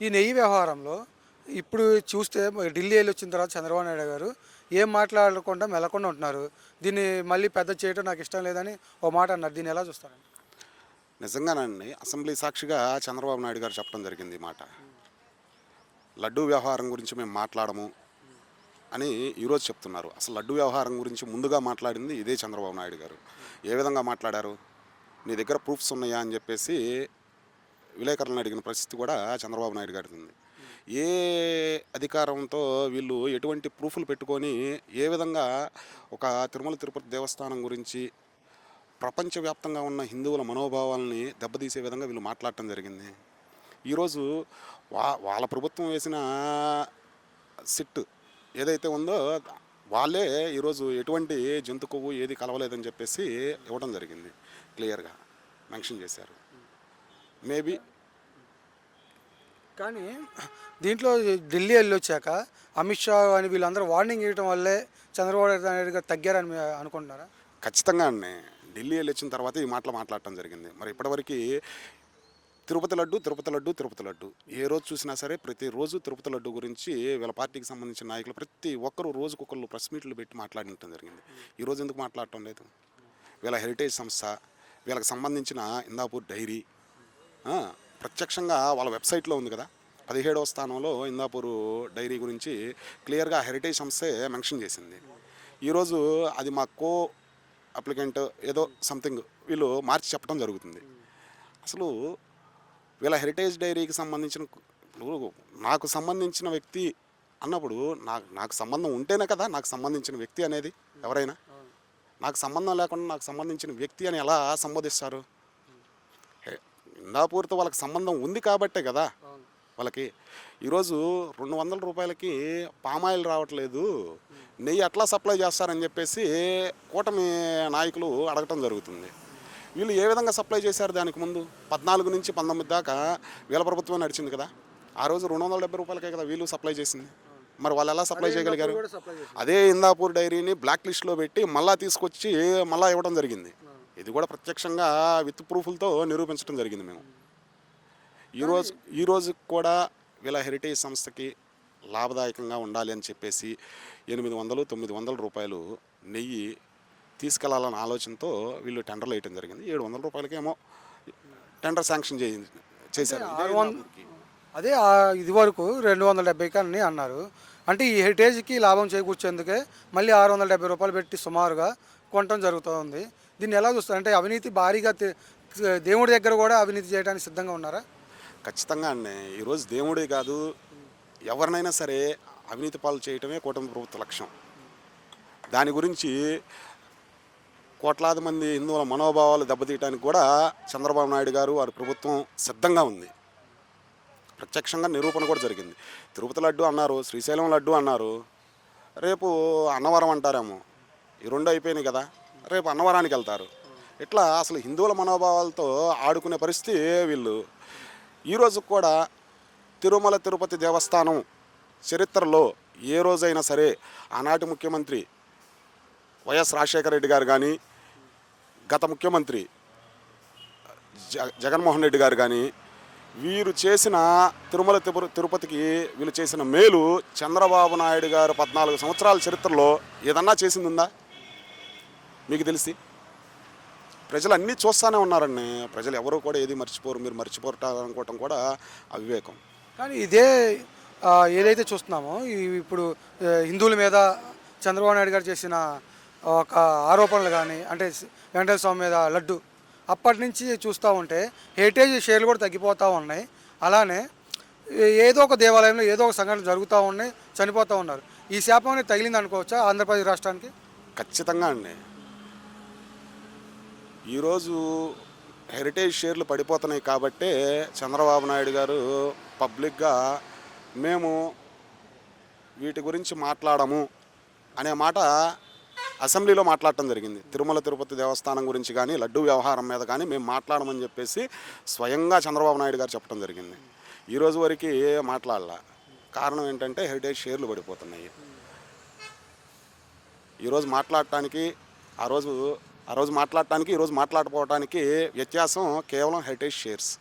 ఈ నెయ్యి వ్యవహారంలో ఇప్పుడు చూస్తే ఢిల్లీ వెళ్ళి వచ్చిన తర్వాత చంద్రబాబు నాయుడు గారు ఏం మాట్లాడకుండా మెలకుండా ఉంటున్నారు. దీన్ని మళ్ళీ పెద్ద చేయడం నాకు ఇష్టం లేదని ఓ మాట అన్నారు. దీన్ని ఎలా చూస్తారండి? నిజంగానండి. అసెంబ్లీ సాక్షిగా చంద్రబాబు నాయుడు గారు చెప్పడం జరిగింది ఈ మాట. లడ్డూ వ్యవహారం గురించి మేము మాట్లాడము అని ఈరోజు చెప్తున్నారు. అసలు లడ్డూ వ్యవహారం గురించి ముందుగా మాట్లాడింది ఇదే చంద్రబాబు నాయుడు గారు. ఏ విధంగా మాట్లాడారు? నీ దగ్గర ప్రూఫ్స్ ఉన్నాయా అని చెప్పేసి విలేకరులను అడిగిన పరిస్థితి కూడా చంద్రబాబు నాయుడు గారిది ఉంది. ఏ అధికారంతో వీళ్ళు ఎటువంటి ప్రూఫ్లు పెట్టుకొని ఏ విధంగా ఒక తిరుమల తిరుపతి దేవస్థానం గురించి ప్రపంచవ్యాప్తంగా ఉన్న హిందువుల మనోభావాలని దెబ్బతీసే విధంగా వీళ్ళు మాట్లాడటం జరిగింది. ఈరోజు వాళ్ళ ప్రభుత్వం వేసిన సిట్ ఏదైతే ఉందో వాళ్ళే ఈరోజు ఎటువంటి జంతు కొవ్వు ఏది కలవలేదని చెప్పేసి ఇవ్వడం జరిగింది. క్లియర్గా మెన్షన్ చేశారు. మేబీ కానీ దీంట్లో ఢిల్లీ వెళ్ళొచ్చాక అమిత్ షా అని వీళ్ళందరూ వార్నింగ్ ఇవ్వడం వల్లే చంద్రబాబు నాయుడు గారు తగ్గారని మీరు అనుకుంటున్నారా? ఖచ్చితంగా అండి. ఢిల్లీ వెళ్ళి వచ్చిన తర్వాత ఈ మాటలు మాట్లాడటం జరిగింది. మరి ఇప్పటివరకు తిరుపతి లడ్డు తిరుపతి లడ్డు తిరుపతి లడ్డు ఏ రోజు చూసినా సరే ప్రతిరోజు తిరుపతి లడ్డు గురించి వీళ్ళ పార్టీకి సంబంధించిన నాయకులు ప్రతి ఒక్కరు రోజుకొకరు ప్రెస్ మీట్లు పెట్టి మాట్లాడటం జరిగింది. ఈరోజు ఎందుకు మాట్లాడటం లేదు? వీళ్ళ హెరిటేజ్ సంస్థ, వీళ్ళకి సంబంధించిన ఇందాపూర్ డైరీ ప్రత్యక్షంగా వాళ్ళ వెబ్సైట్లో ఉంది కదా. 17వ స్థానంలో ఇందాపూర్ డైరీ గురించి క్లియర్గా హెరిటేజ్ సంస్థే మెన్షన్ చేసింది. ఈరోజు అది మా కో అప్లికెంట్ ఏదో సంథింగ్ వీళ్ళు మార్చి చెప్పడం జరుగుతుంది. అసలు వీళ్ళ హెరిటేజ్ డైరీకి సంబంధించిన నాకు సంబంధించిన వ్యక్తి అన్నప్పుడు నాకు సంబంధం ఉంటేనే కదా నాకు సంబంధించిన వ్యక్తి అనేది. ఎవరైనా నాకు సంబంధం లేకుండా నాకు సంబంధించిన వ్యక్తి అని ఎలా సంబోధిస్తారు? ఇందాపూర్తో వాళ్ళకి సంబంధం ఉంది కాబట్టే కదా వాళ్ళకి. ఈరోజు 200 రూపాయలకి పామాయిల్ రావట్లేదు, నెయ్యి అట్లా సప్లై చేస్తారని చెప్పేసి కూటమి నాయకులు అడగటం జరుగుతుంది. వీళ్ళు ఏ విధంగా సప్లై చేశారు? దానికి ముందు 14 నుంచి 19 దాకా వీళ్ళ ప్రభుత్వం నడిచింది కదా. ఆ రోజు 270 రూపాయలకే కదా వీళ్ళు సప్లై చేసింది. మరి వాళ్ళు ఎలా సప్లై చేయగలిగారు? అదే ఇందాపూర్ డైరీని బ్లాక్ లిస్ట్లో పెట్టి మళ్ళీ తీసుకొచ్చి మళ్ళీ ఇవ్వడం జరిగింది. ఇది కూడా ప్రత్యక్షంగా విత్ ప్రూఫ్లతో నిరూపించడం జరిగింది మేము. ఈరోజు కూడా వీళ్ళ హెరిటేజ్ సంస్థకి లాభదాయకంగా ఉండాలి అని చెప్పేసి 800-900 రూపాయలు నెయ్యి తీసుకెళ్లాలన్న ఆలోచనతో వీళ్ళు టెండర్లు వేయటం జరిగింది. 700 రూపాయలకేమో టెండర్ శాంక్షన్ చేశారు. అదే ఇది వరకు 270 అని అన్నారు. అంటే ఈ హెరిటేజ్కి లాభం చేకూర్చేందుకే మళ్ళీ 670 రూపాయలు పెట్టి సుమారుగా కొనటం జరుగుతుంది. దీన్ని ఎలా చూస్తారు? అంటే అవినీతి భారీగా దేవుడి దగ్గర కూడా అవినీతి చేయడానికి సిద్ధంగా ఉన్నారా? ఖచ్చితంగా అండి. ఈరోజు దేవుడే కాదు, ఎవరినైనా సరే అవినీతి పాలు చేయటమే కూటమి ప్రభుత్వ లక్ష్యం. దాని గురించి కోట్లాది మంది హిందువుల మనోభావాలు దెబ్బతీయడానికి కూడా చంద్రబాబు నాయుడు గారు వారి ప్రభుత్వం సిద్ధంగా ఉంది. ప్రత్యక్షంగా నిరూపణ కూడా జరిగింది. తిరుపతి లడ్డు అన్నారు, శ్రీశైలం లడ్డు అన్నారు, రేపు అన్నవరం అంటారేమో. ఈ 2 అయిపోయినాయి కదా, రేపు అన్నవరానికి వెళ్తారు. ఇట్లా అసలు హిందువుల మనోభావాలతో ఆడుకునే పరిస్థితి వీళ్ళు. ఈరోజు కూడా తిరుమల తిరుపతి దేవస్థానం చరిత్రలో ఏ రోజైనా సరే ఆనాటి ముఖ్యమంత్రి వైఎస్ రాజశేఖర రెడ్డి గారు కానీ, గత ముఖ్యమంత్రి జగన్మోహన్ రెడ్డి గారు కానీ వీరు చేసిన తిరుమల తిరుపతికి వీళ్ళు చేసిన మేలు చంద్రబాబు నాయుడు గారు 14 సంవత్సరాల చరిత్రలో ఏదన్నా చేసిందిందా మీకు తెలిసి? ప్రజలు అన్నీ చూస్తూనే ఉన్నారండి. ప్రజలు ఎవరు కూడా ఏది మర్చిపోరు. మీరు మర్చిపోతారనుకోవటం కూడా అవివేకం. కానీ ఇదే ఏదైతే చూస్తున్నామో ఇప్పుడు హిందువుల మీద చంద్రబాబు నాయుడు గారు చేసిన ఒక ఆరోపణలు కానీ, అంటే వెంకటేశ్వర స్వామి మీద లడ్డు, అప్పటి నుంచి చూస్తూ ఉంటే హెరిటేజ్ షేర్లు కూడా తగ్గిపోతూ ఉన్నాయి. అలానే ఏదో ఒక దేవాలయంలో ఏదో ఒక సంఘటన జరుగుతూ ఉన్నాయి, చనిపోతూ ఉన్నారు. ఈ శాపం అనేది తగిలింది అనుకోవచ్చా ఆంధ్రప్రదేశ్ రాష్ట్రానికి? ఖచ్చితంగా అండి. ఈరోజు హెరిటేజ్ షేర్లు పడిపోతున్నాయి కాబట్టే చంద్రబాబు నాయుడు గారు పబ్లిక్గా మేము వీటి గురించి మాట్లాడము అనే మాట అసెంబ్లీలో మాట్లాడటం జరిగింది. తిరుమల తిరుపతి దేవస్థానం గురించి కానీ, లడ్డు వ్యవహారం మీద కానీ మేము మాట్లాడమని చెప్పేసి స్వయంగా చంద్రబాబు నాయుడు గారు చెప్పడం జరిగింది. ఈరోజు వరకు మాట్లాడాల. కారణం ఏంటంటే హెరిటేజ్ షేర్లు పడిపోతున్నాయి. ఈరోజు మాట్లాడటానికి ఆ రోజు మాట్లాడటానికి ఈరోజు మాట్లాడుకోవడానికి వ్యత్యాసం కేవలం హెరిటేజ్ షేర్స్.